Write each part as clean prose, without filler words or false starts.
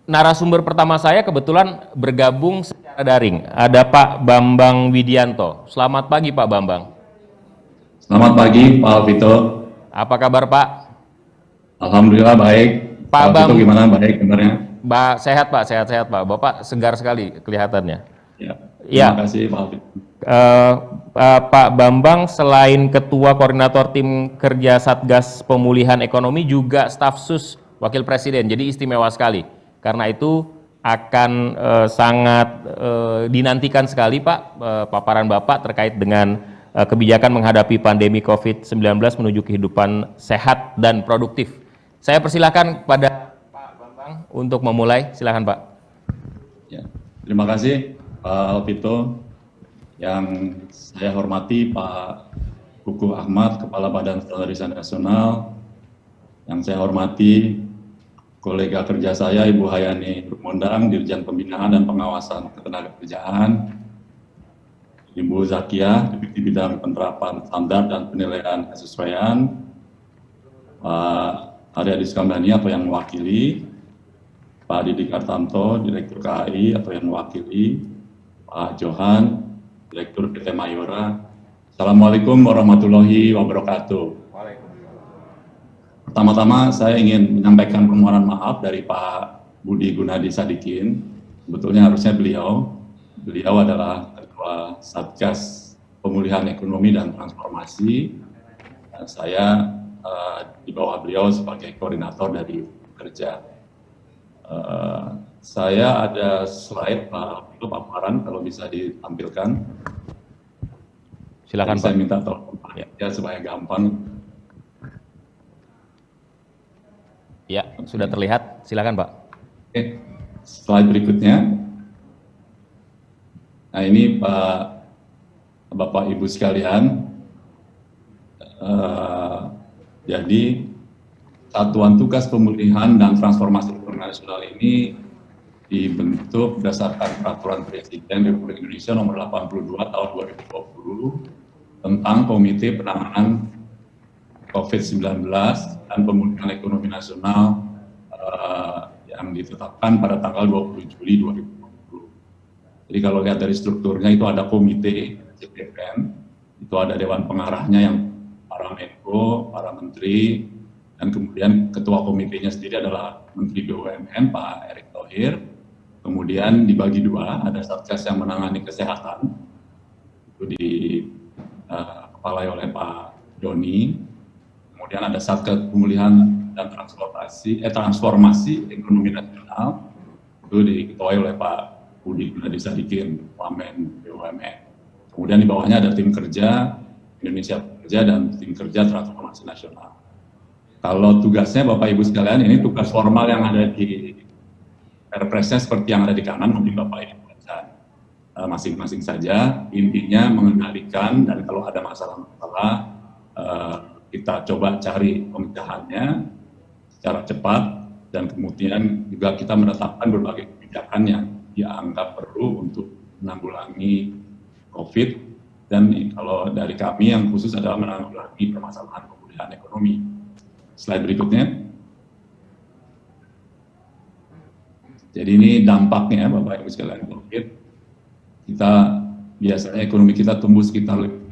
narasumber pertama saya kebetulan bergabung secara daring. Ada Pak Bambang Widianto. Selamat pagi Pak Bambang. Selamat pagi Pak Alvito. Apa kabar Pak? Alhamdulillah baik. Pak Pak Alvito Bam, gimana, baik kabarnya? Sehat Pak, sehat-sehat Pak. Bapak segar sekali kelihatannya. Ya, terima Ya, kasih Pak Alvito. Pak Bambang selain Ketua Koordinator Tim Kerja Satgas Pemulihan Ekonomi juga staf sus Wakil Presiden, jadi istimewa sekali. Karena itu akan sangat dinantikan sekali Pak paparan Bapak terkait dengan kebijakan menghadapi pandemi COVID-19 menuju kehidupan sehat dan produktif. Saya persilakan kepada Pak Bambang untuk memulai, silakan Pak. Ya, terima kasih Pak Alvito. Yang saya hormati Pak Kuku Ahmad, Kepala Badan Standarisasi Nasional. Yang saya hormati kolega kerja saya Ibu Hayani Rumondang, Dirjen Pembinaan dan Pengawasan Ketenagakerjaan. Ibu Zakia, di bidang penerapan standar dan penilaian kesesuaian. Pak Aryadi Sukandani atau yang mewakili. Pak Didi Kartanto, Direktur KAI atau yang mewakili. Pak Johan, Direktur PT Mayora. Assalamualaikum warahmatullahi wabarakatuh. Pertama-tama saya ingin menyampaikan permohonan maaf dari Pak Budi Gunadi Sadikin. Sebetulnya harusnya beliau adalah Ketua Satgas Pemulihan Ekonomi dan Transformasi. Dan saya di bawah beliau sebagai koordinator dari kerja. Saya ada slide Pak itu paparan kalau bisa ditampilkan. Silakan Pak. Saya minta tolong ya supaya gampang. Ya, sudah terlihat. Silakan Pak. Oke, slide berikutnya. Nah ini Bapak Ibu sekalian, jadi Satuan Tugas Pemulihan dan Transformasi Ekonomi Nasional ini dibentuk berdasarkan Peraturan Presiden Republik Indonesia Nomor 82 Tahun 2020 tentang Komite Penanganan COVID-19 dan Pemulihan Ekonomi Nasional yang ditetapkan pada tanggal 20 Juli 2020. Jadi kalau lihat dari strukturnya itu ada komite CPN, itu ada dewan pengarahnya yang para Menko, para menteri, dan kemudian ketua komitenya sendiri adalah Menteri BUMN Pak Erick Thohir. Kemudian dibagi dua, ada Satgas yang menangani kesehatan, itu dikepalai oleh Pak Doni. Kemudian ada Satgas Pemulihan dan Transformasi Ekonomi Nasional, itu diketuai oleh Pak Budi Gunadi Sadikin, Wamen BUMN. Kemudian di bawahnya ada tim kerja Indonesia Kerja dan tim kerja Transformasi Nasional. Kalau tugasnya Bapak Ibu sekalian, ini tugas formal yang ada di Perpresnya seperti yang ada di kanan, mungkin Bapak Ibu baca masing-masing saja. Intinya mengendalikan dan kalau ada masalah-masalah kita coba cari pemecahannya secara cepat dan kemudian juga kita menetapkan berbagai kebijakan yang dianggap perlu untuk menanggulangi COVID dan kalau dari kami yang khusus adalah menanggulangi permasalahan pemulihan ekonomi. Slide berikutnya. Jadi ini dampaknya Bapak Ibu sekalian COVID. Kita biasanya ekonomi kita tumbuh sekitar 5%.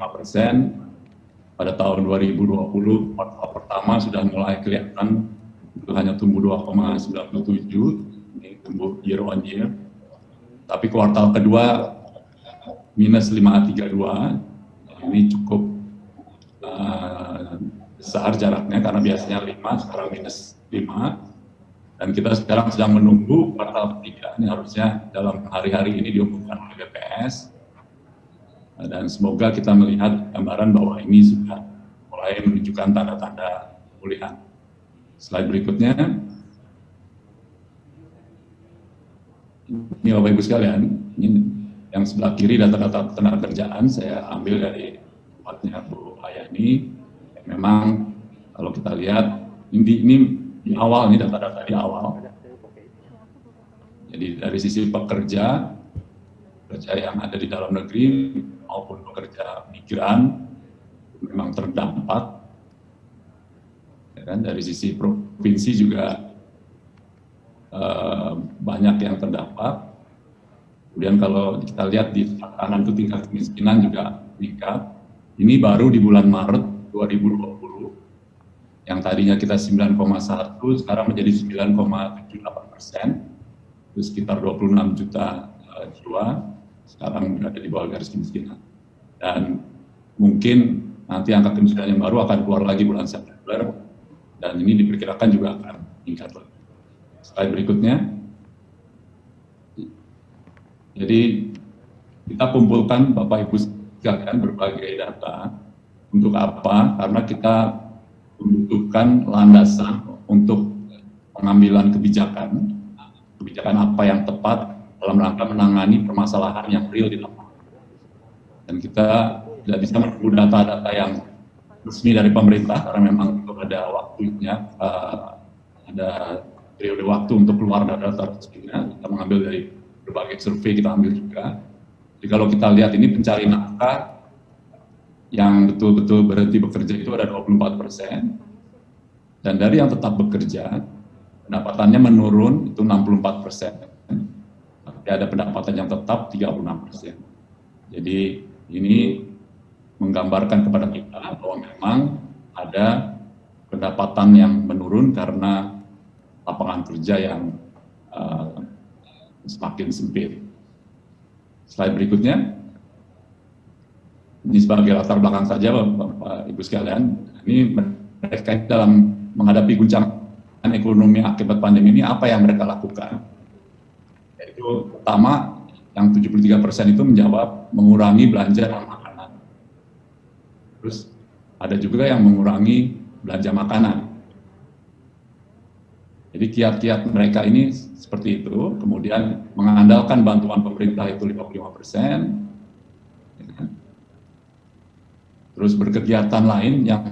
Pada tahun 2020 kuartal pertama sudah mulai kelihatan itu hanya tumbuh 2,97, ini tumbuh year on year. Tapi kuartal kedua minus 5,32, ini cukup besar jaraknya karena biasanya 5, sekarang minus 5. Dan kita sekarang sedang menunggu kuartal ketiga, ini harusnya dalam hari-hari ini diumumkan oleh BPS. Dan semoga kita melihat gambaran bahwa ini sudah mulai menunjukkan tanda-tanda pemulihan. Slide berikutnya. Ini Bapak Ibu sekalian, ini yang sebelah kiri data-data ketenagakerjaan saya ambil dari tempatnya Bu Hayani. Memang kalau kita lihat ini di awal, ini data-data di awal. Jadi dari sisi pekerja yang ada di dalam negeri maupun pekerja migran memang terdampak. Ya kan? Dari sisi provinsi juga banyak yang terdampak. Kemudian kalau kita lihat di kanan itu tingkat kemiskinan juga meningkat. Ini baru di bulan Maret 2020, yang tadinya kita 9,1 sekarang menjadi 9,78%, itu sekitar 26 juta jiwa sekarang berada di bawah garis kemiskinan. Dan mungkin nanti angka kemiskinan yang baru akan keluar lagi bulan September, dan ini diperkirakan juga akan meningkat lagi. Slide berikutnya. Jadi kita kumpulkan Bapak Ibu sekalian berbagai data. Untuk apa? Karena kita membutuhkan landasan untuk pengambilan kebijakan apa yang tepat dalam rangka menangani permasalahan yang real di lapangan. Dan kita tidak bisa menunggu data-data yang resmi dari pemerintah karena memang itu ada waktunya, ada periode waktu untuk keluar data resminya. Kita mengambil dari berbagai survei, kita ambil juga. Jadi kalau kita lihat ini pencari nafkah yang betul-betul berhenti bekerja itu ada 24%, dan dari yang tetap bekerja pendapatannya menurun itu 64%, tapi ada pendapatan yang tetap 36%. Jadi ini menggambarkan kepada kita bahwa memang ada pendapatan yang menurun karena lapangan kerja yang semakin sempit. Slide berikutnya. Ini sebagai latar belakang saja Bapak Ibu sekalian. Ini mereka dalam menghadapi guncangan ekonomi akibat pandemi ini apa yang mereka lakukan. Yaitu pertama yang 73% itu menjawab mengurangi belanja dan makanan. Terus ada juga yang mengurangi belanja makanan. Jadi kiat-kiat mereka ini seperti itu, kemudian mengandalkan bantuan pemerintah itu 55%, terus berkegiatan lain yang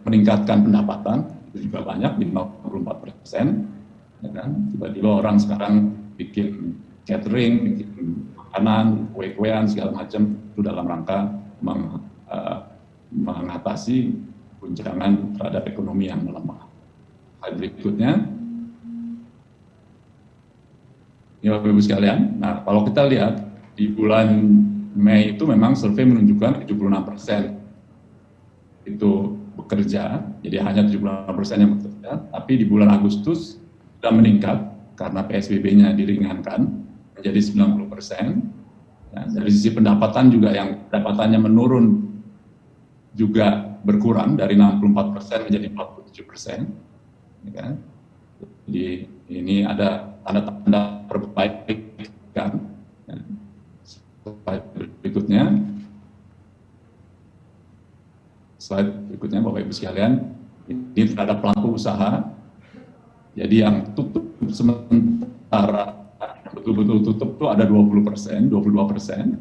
meningkatkan pendapatan, itu juga banyak, di 54%, ya kan? Tiba-tiba orang sekarang bikin catering, bikin makanan, kue-kuean, segala macam, itu dalam rangka mengatasi guncangan terhadap ekonomi yang melemah. Berikutnya, ya Bapak Ibu sekalian, nah kalau kita lihat di bulan Mei itu memang survei menunjukkan 76% itu bekerja, jadi hanya 76% yang bekerja, tapi di bulan Agustus sudah meningkat karena PSBB-nya diringankan menjadi 90%. Ya, dari sisi pendapatan juga yang pendapatannya menurun juga berkurang dari 64% menjadi 47%. Ya kan? Jadi ini ada tanda-tanda perbaikan. Ya. Slide berikutnya Bapak Ibu sekalian, ini terhadap pelaku usaha. Jadi yang tutup sementara, betul-betul tutup itu ada 20%, 22%.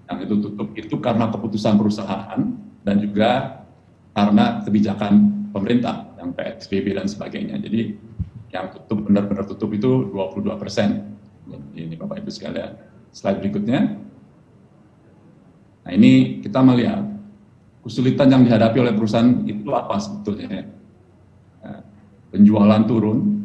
Yang itu tutup itu karena keputusan perusahaan dan juga karena kebijakan pemerintah yang PSBB dan sebagainya. Jadi yang tutup benar-benar tutup itu 22%. Ini Bapak Ibu sekalian. Slide berikutnya. Nah ini kita melihat kesulitan yang dihadapi oleh perusahaan itu apa sebetulnya. Penjualan turun,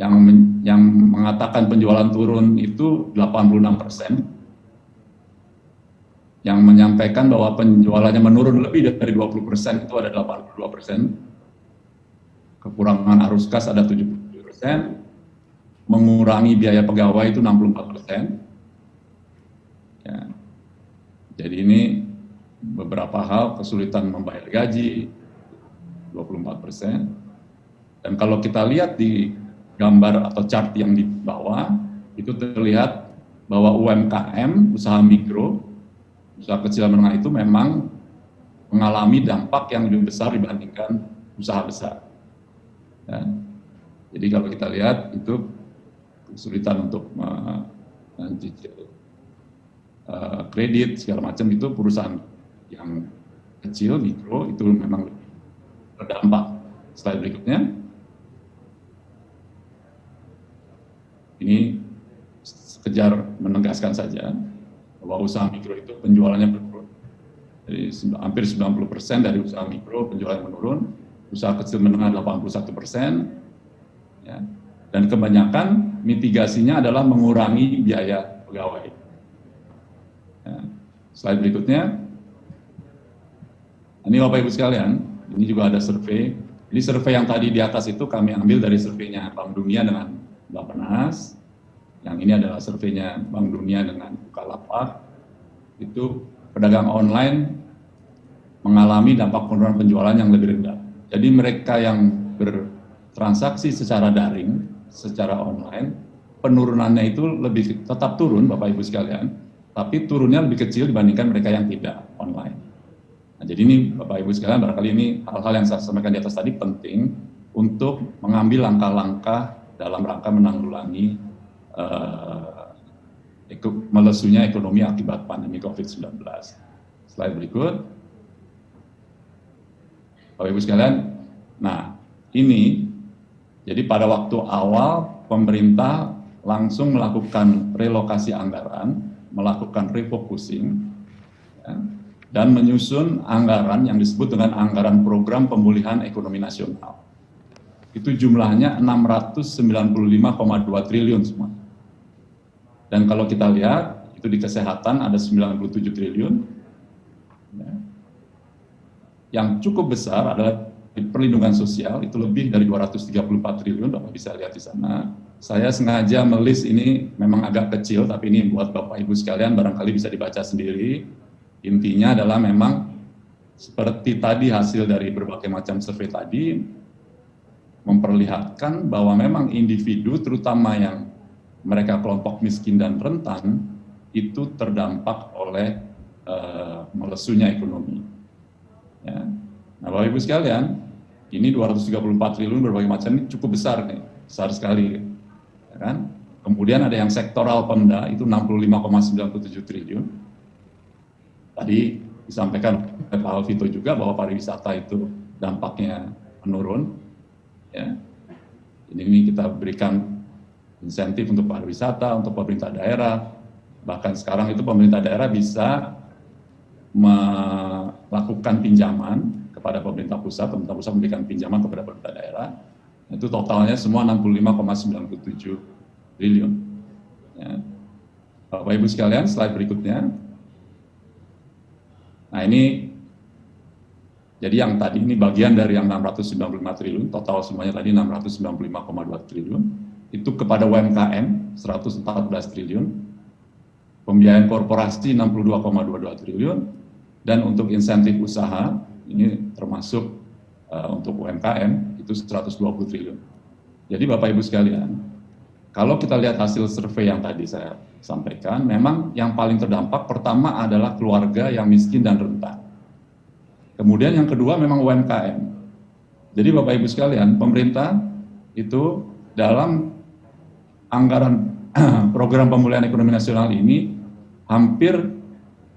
yang mengatakan penjualan turun itu 86%, yang menyampaikan bahwa penjualannya menurun lebih dari 20% itu ada 82%, kekurangan arus kas ada 77%, mengurangi biaya pegawai itu 64%. Ya. Jadi ini beberapa hal, kesulitan membayar gaji 24%. Dan kalau kita lihat di gambar atau chart yang di bawah, itu terlihat bahwa UMKM, usaha mikro, usaha kecil dan menengah itu memang mengalami dampak yang lebih besar dibandingkan usaha besar. Ya. Jadi kalau kita lihat itu kesulitan untuk mencicil kredit segala macam, itu perusahaan yang kecil, mikro, itu memang lebih terdampak. Slide berikutnya. Ini sekedar menegaskan saja bahwa usaha mikro itu penjualannya menurun. Jadi hampir 90% dari usaha mikro penjualannya menurun, usaha kecil menengah 81%, ya. Dan kebanyakan mitigasinya adalah mengurangi biaya pegawai. Ya. Slide berikutnya. Ini Bapak Ibu sekalian, ini juga ada survei. Jadi survei yang tadi di atas itu kami ambil dari surveinya Bank Dunia dengan Bappenas. Yang ini adalah surveinya Bank Dunia dengan Bukalapak. Itu pedagang online mengalami dampak penurunan penjualan yang lebih rendah. Jadi mereka yang bertransaksi secara daring, secara online, penurunannya itu lebih tetap turun Bapak Ibu sekalian, tapi turunnya lebih kecil dibandingkan mereka yang tidak online. Nah, jadi ini Bapak Ibu sekalian, barangkali ini hal-hal yang saya sampaikan di atas tadi penting untuk mengambil langkah-langkah dalam rangka menanggulangi melesunya ekonomi akibat pandemi COVID-19. Slide berikut. Bapak Ibu sekalian, nah ini, jadi pada waktu awal pemerintah langsung melakukan relokasi anggaran, melakukan refocusing, ya, dan menyusun anggaran yang disebut dengan anggaran program pemulihan ekonomi nasional. Itu jumlahnya 695,2 triliun semua. Dan kalau kita lihat, itu di kesehatan ada 97 triliun. Ya. Yang cukup besar adalah di perlindungan sosial, itu lebih dari 234 triliun, Bapak bisa lihat di sana. Saya sengaja melis ini memang agak kecil, tapi ini buat Bapak Ibu sekalian barangkali bisa dibaca sendiri. Intinya adalah memang seperti tadi hasil dari berbagai macam survei tadi, memperlihatkan bahwa memang individu terutama yang mereka kelompok miskin dan rentan itu terdampak oleh melesunya ekonomi. Ya. Nah, Bapak Ibu sekalian, ini 234 triliun berbagai macam ini cukup besar nih, besar sekali. Ya kan? Kemudian ada yang sektoral Pemda itu 65,97 triliun. Tadi disampaikan oleh Pak Alvito juga bahwa pariwisata itu dampaknya menurun. Ya. Ini kita berikan insentif untuk pariwisata, untuk pemerintah daerah. Bahkan sekarang itu pemerintah daerah bisa melakukan pinjaman kepada pemerintah pusat memberikan pinjaman kepada pemerintah daerah. Itu totalnya semua 65,97 triliun. Ya. Bapak Ibu sekalian, slide berikutnya. Nah ini, jadi yang tadi ini bagian dari yang 695 triliun, total semuanya tadi 695,2 triliun. Itu kepada UMKM 114 triliun, pembiayaan korporasi 62,22 triliun, dan untuk insentif usaha, ini termasuk untuk UMKM, itu 120 triliun. Jadi Bapak Ibu sekalian, kalau kita lihat hasil survei yang tadi saya sampaikan, memang yang paling terdampak pertama adalah keluarga yang miskin dan rentan. Kemudian yang kedua memang UMKM. Jadi Bapak Ibu sekalian, pemerintah itu dalam anggaran program pemulihan ekonomi nasional ini hampir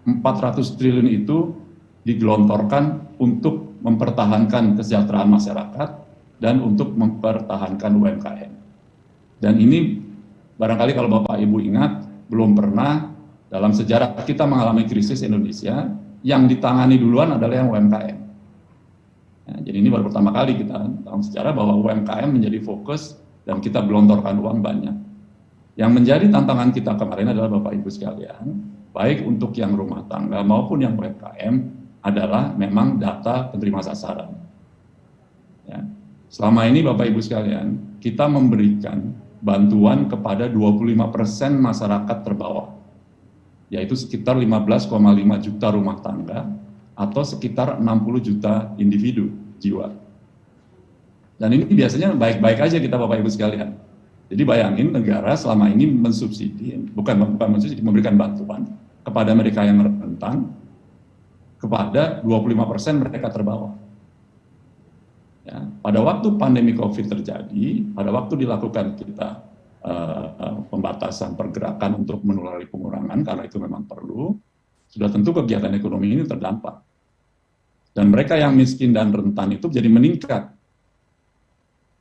400 triliun itu digelontorkan untuk mempertahankan kesejahteraan masyarakat dan untuk mempertahankan UMKM. Dan ini barangkali kalau Bapak Ibu ingat, belum pernah dalam sejarah kita mengalami krisis Indonesia, yang ditangani duluan adalah yang UMKM. Ya, jadi ini baru pertama kali kita dalam sejarah bahwa UMKM menjadi fokus dan kita gelontorkan uang banyak. Yang menjadi tantangan kita kemarin adalah Bapak Ibu sekalian, baik untuk yang rumah tangga maupun yang UMKM adalah memang data penerima sasaran. Ya. Selama ini Bapak Ibu sekalian, kita memberikan bantuan kepada 25% masyarakat terbawah, yaitu sekitar 15,5 juta rumah tangga atau sekitar 60 juta individu jiwa. Dan ini biasanya baik-baik aja kita Bapak Ibu sekalian. Jadi bayangin negara selama ini mensubsidi, bukan mensubsidi, memberikan bantuan kepada mereka yang rentan, kepada 25% mereka terbawah. Ya, pada waktu pandemi COVID terjadi, pada waktu dilakukan kita pembatasan pergerakan untuk menularkan pengurangan, karena itu memang perlu, sudah tentu kegiatan ekonomi ini terdampak. Dan mereka yang miskin dan rentan itu jadi meningkat.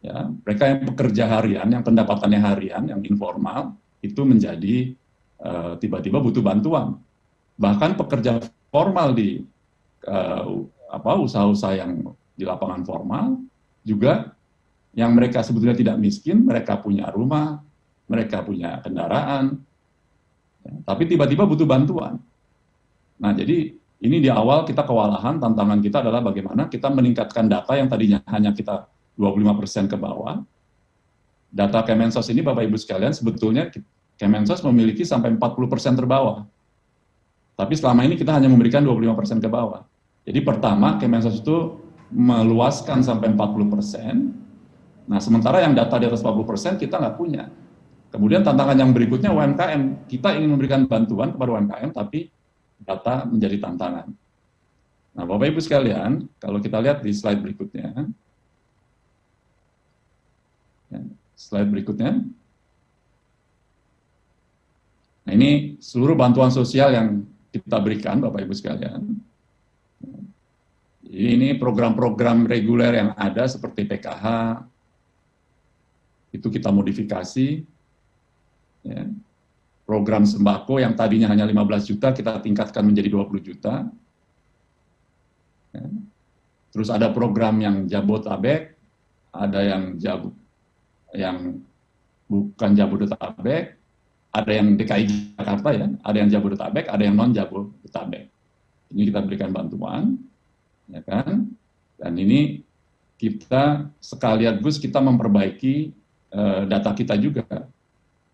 Ya, mereka yang pekerja harian, yang pendapatannya harian, yang informal, itu menjadi tiba-tiba butuh bantuan. Bahkan pekerja formal di usaha-usaha yang di lapangan formal juga yang mereka sebetulnya tidak miskin, mereka punya rumah, mereka punya kendaraan, ya, tapi tiba-tiba butuh bantuan. Nah, jadi ini di awal kita kewalahan, tantangan kita adalah bagaimana kita meningkatkan data yang tadinya hanya kita 25% ke bawah. Data Kemensos ini, Bapak Ibu sekalian, sebetulnya Kemensos memiliki sampai 40% terbawah. Tapi selama ini kita hanya memberikan 25% ke bawah. Jadi pertama, Kemensos itu meluaskan sampai 40%. Nah, sementara yang data di atas 40% kita nggak punya. Kemudian tantangan yang berikutnya UMKM. Kita ingin memberikan bantuan kepada UMKM, tapi data menjadi tantangan. Nah, Bapak Ibu sekalian, kalau kita lihat di slide berikutnya, nah ini seluruh bantuan sosial yang kita berikan, Bapak Ibu sekalian. Ini program-program reguler yang ada seperti PKH, itu kita modifikasi. Ya. Program sembako yang tadinya hanya 15 juta, kita tingkatkan menjadi 20 juta. Ya. Terus ada program yang Jabodetabek, ada yang bukan Jabodetabek, ada yang DKI Jakarta ya, ada yang Jabodetabek, ada yang non Jabodetabek. Ini kita berikan bantuan, ya kan? Dan ini kita sekaligus kita memperbaiki data kita juga.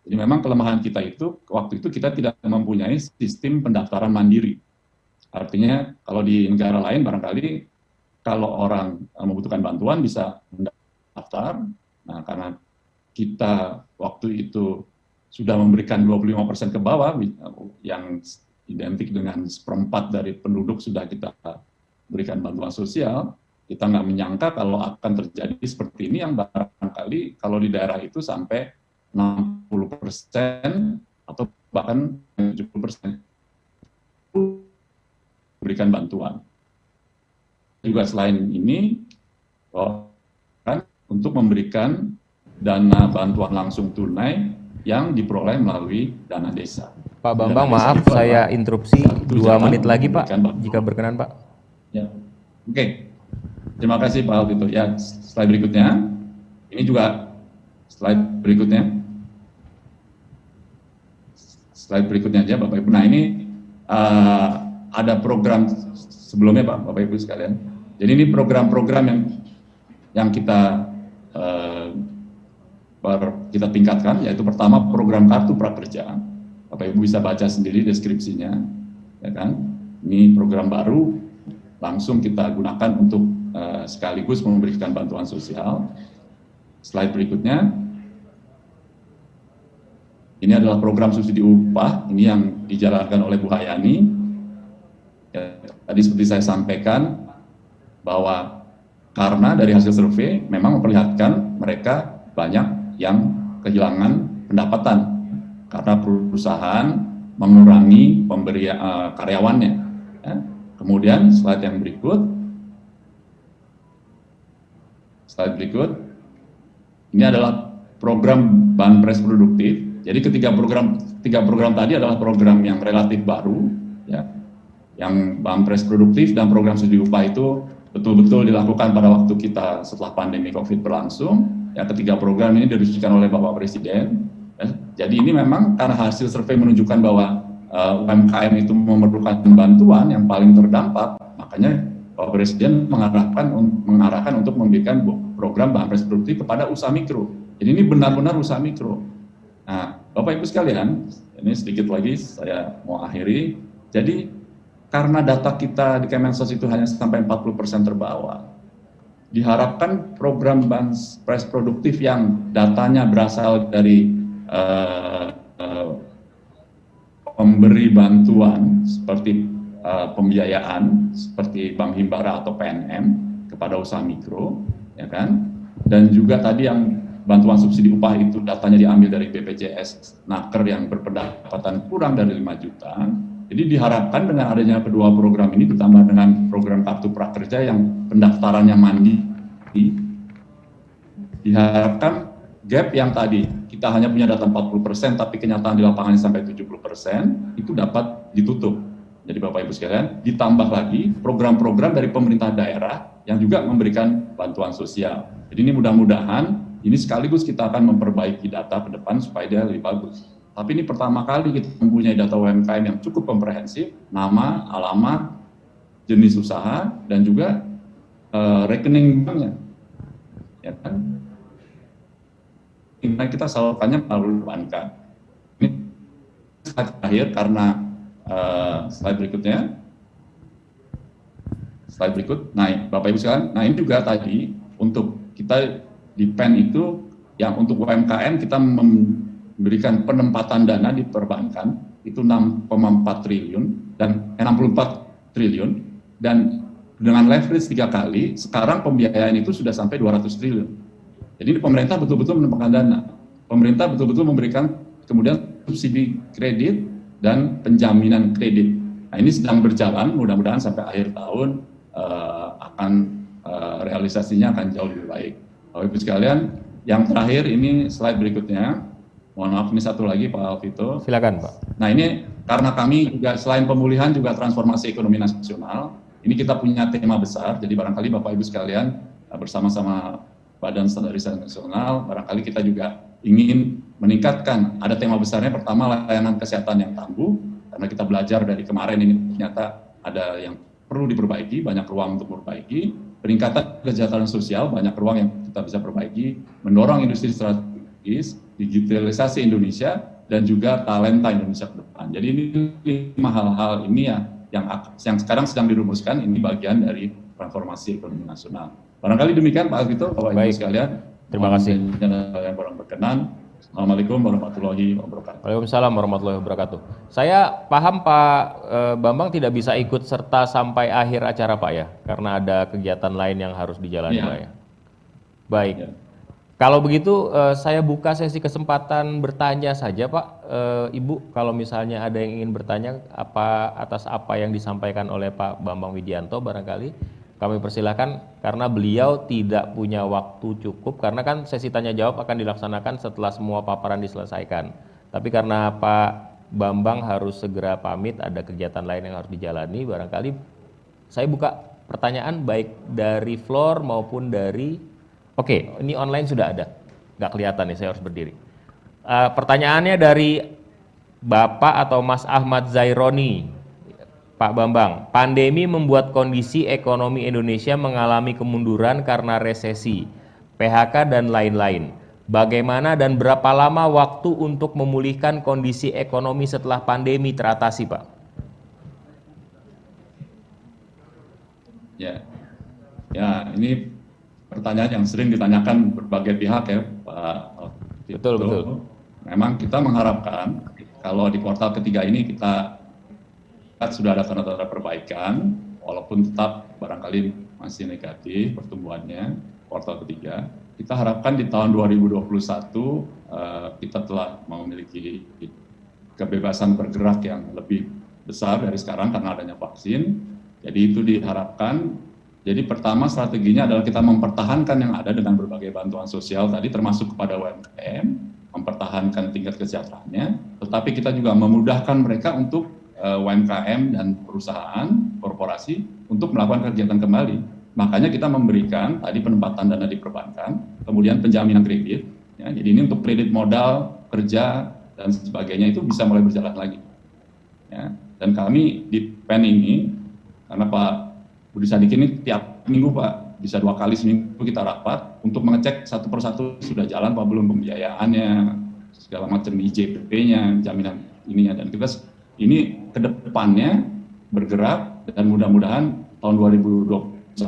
Jadi memang kelemahan kita itu, waktu itu kita tidak mempunyai sistem pendaftaran mandiri. Artinya kalau di negara lain barangkali kalau orang membutuhkan bantuan bisa mendaftar. Nah, karena kita waktu itu sudah memberikan 25% ke bawah, yang identik dengan seperempat dari penduduk sudah kita berikan bantuan sosial, kita nggak menyangka kalau akan terjadi seperti ini yang barangkali kalau di daerah itu sampai 60% atau bahkan 70% berikan bantuan. Juga selain ini, untuk memberikan dana bantuan langsung tunai yang diperoleh melalui dana desa. Pak Bambang, maaf saya interupsi 2 menit lagi Pak, jika berkenan Pak. Ya. Oke, terima kasih Pak Alvito. Ya, slide berikutnya, ini juga slide berikutnya. Slide berikutnya aja Bapak Ibu. Nah ini ada program sebelumnya Bapak Ibu sekalian. Jadi ini program-program yang kita tingkatkan, yaitu pertama program kartu prakerja. Bapak Ibu bisa baca sendiri deskripsinya, ya kan? Ini program baru, langsung kita gunakan untuk sekaligus memberikan bantuan sosial. Slide berikutnya. Ini adalah program subsidi upah, ini yang dijalankan oleh Bu Hayani. Ya, tadi seperti saya sampaikan, bahwa karena dari hasil survei memang memperlihatkan mereka banyak yang kehilangan pendapatan karena perusahaan mengurangi pemberian karyawannya. Ya. Kemudian slide yang berikut, ini adalah program Banpres Produktif. Jadi tiga program tadi adalah program yang relatif baru, ya, yang Banpres Produktif dan program subsidi upah itu betul-betul dilakukan pada waktu kita setelah pandemi COVID berlangsung. Ya, ketiga program ini diresmikan oleh Bapak Presiden. Ya. Jadi ini memang karena hasil survei menunjukkan bahwa UMKM itu memerlukan bantuan yang paling terdampak, makanya Bapak Presiden mengarahkan untuk memberikan program Banpres Produktif kepada usaha mikro. Jadi ini benar-benar usaha mikro. Nah, Bapak Ibu sekalian, ini sedikit lagi saya mau akhiri. Jadi karena data kita di Kemensos itu hanya sampai 40% terbawah, diharapkan program Banpres Produktif yang datanya berasal dari pemberi bantuan seperti pembiayaan seperti Bank Himbara atau PNM kepada usaha mikro, ya kan? Dan juga tadi yang bantuan subsidi upah itu datanya diambil dari BPJS Naker yang berpendapatan kurang dari 5 juta. Jadi diharapkan dengan adanya kedua program ini ditambah dengan program kartu prakerja yang pendaftarannya mandiri, diharapkan gap yang tadi kita hanya punya data 40% tapi kenyataan di lapangan sampai 70% itu dapat ditutup. Jadi Bapak Ibu sekalian, ditambah lagi program-program dari pemerintah daerah yang juga memberikan bantuan sosial. Jadi ini mudah-mudahan ini sekaligus kita akan memperbaiki data ke depan supaya dia lebih bagus. Tapi ini pertama kali kita mempunyai data UMKM yang cukup komprehensif, nama, alamat, jenis usaha, dan juga rekening banknya. Ya kan? Ini kita salurkannya melalui perbankan. Ini slide terakhir karena slide berikutnya. Slide berikut. Nah, Bapak Ibu sekalian, nah ini juga tadi untuk kita di PEN itu yang untuk UMKM kita memberikan penempatan dana di perbankan itu 6,4 triliun dan 64 triliun dan dengan leverage 3 kali, sekarang pembiayaan itu sudah sampai 200 triliun. Jadi pemerintah betul-betul menempatkan dana. Pemerintah betul-betul memberikan kemudian subsidi kredit dan penjaminan kredit. Nah ini sedang berjalan, mudah-mudahan sampai akhir tahun realisasinya akan jauh lebih baik. Bapak Ibu sekalian, yang terakhir ini slide berikutnya. Mohon maaf ini satu lagi Pak Alvito. Silakan Pak. Nah ini karena kami juga selain pemulihan juga transformasi ekonomi nasional, ini kita punya tema besar, jadi barangkali Bapak Ibu sekalian bersama-sama Badan Standarisasi Nasional, barangkali kita juga ingin meningkatkan, ada tema besarnya pertama layanan kesehatan yang tangguh, karena kita belajar dari kemarin ini ternyata ada yang perlu diperbaiki, banyak ruang untuk memperbaiki, peningkatan kesejahteraan sosial, banyak ruang yang kita bisa perbaiki, mendorong industri strategis, digitalisasi Indonesia, dan juga talenta Indonesia ke depan. Jadi ini 5 hal-hal ini ya, yang sekarang sedang dirumuskan, ini bagian dari transformasi ekonomi nasional. Barangkali demikian Pak Alvito, Bapak Ibu sekalian. Terima kasih. Yang kurang berkenan. Assalamualaikum warahmatullahi wabarakatuh. Waalaikumsalam warahmatullahi wabarakatuh. Saya paham Pak Bambang tidak bisa ikut serta sampai akhir acara Pak ya, karena ada kegiatan lain yang harus dijalani Pak ya. Baik. Ya. Kalau begitu saya buka sesi kesempatan bertanya saja Pak. Ibu, kalau misalnya ada yang ingin bertanya atas apa yang disampaikan oleh Pak Bambang Widianto barangkali kami persilahkan, karena beliau tidak punya waktu cukup, karena kan sesi tanya jawab akan dilaksanakan setelah semua paparan diselesaikan. Tapi karena Pak Bambang harus segera pamit, ada kegiatan lain yang harus dijalani, barangkali saya buka pertanyaan baik dari floor maupun dari, oke, ini online sudah ada, nggak kelihatan nih, saya harus berdiri. Pertanyaannya dari Bapak atau Mas Ahmad Zaironi. Pak Bambang, pandemi membuat kondisi ekonomi Indonesia mengalami kemunduran karena resesi, PHK dan lain-lain. Bagaimana dan berapa lama waktu untuk memulihkan kondisi ekonomi setelah pandemi teratasi, Pak? Ya, ini pertanyaan yang sering ditanyakan berbagai pihak ya, Pak. Betul. Memang kita mengharapkan kalau di kuartal ketiga ini kita sudah ada tanda-tanda perbaikan, walaupun tetap barangkali masih negatif pertumbuhannya kuartal ketiga. Kita harapkan di tahun 2021 kita telah memiliki kebebasan bergerak yang lebih besar dari sekarang karena adanya vaksin. Jadi itu diharapkan. Jadi pertama strateginya adalah kita mempertahankan yang ada dengan berbagai bantuan sosial tadi, termasuk kepada UMKM, mempertahankan tingkat kesejahteraannya, tetapi kita juga memudahkan mereka untuk UMKM dan perusahaan, korporasi untuk melakukan kegiatan kembali. Makanya kita memberikan tadi penempatan dana di perbankan, kemudian penjaminan kredit. Ya, jadi ini untuk kredit modal, kerja, dan sebagainya itu bisa mulai berjalan lagi. Ya, dan kami di PEN ini, karena Pak Budi Sadikin ini tiap minggu Pak, bisa 2 kali seminggu kita rapat untuk mengecek satu persatu sudah jalan Pak belum pembiayaannya, segala macam IJPP-nya, jaminan ininya, dan kita ini ke depannya bergerak dan mudah-mudahan tahun 2021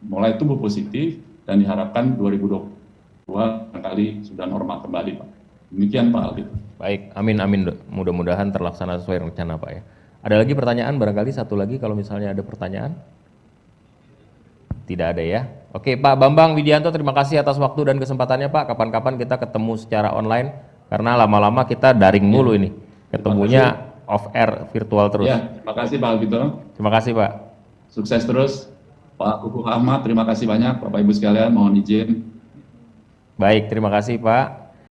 mulai tumbuh positif dan diharapkan 2022 kali sudah normal kembali Pak. Demikian Pak Aldi. Baik, amin. Mudah-mudahan terlaksana sesuai rencana Pak ya. Ada lagi pertanyaan barangkali satu lagi kalau misalnya ada pertanyaan? Tidak ada ya. Oke Pak Bambang Widianto, terima kasih atas waktu dan kesempatannya Pak. Kapan-kapan kita ketemu secara online karena lama-lama kita daring mulu ini. Ketemunya off air virtual terus. Ya, terima kasih Pak Alvito. Terima kasih Pak. Sukses terus Pak Kukuh Ahmad, terima kasih banyak Bapak Ibu sekalian, mohon izin. Baik, terima kasih Pak.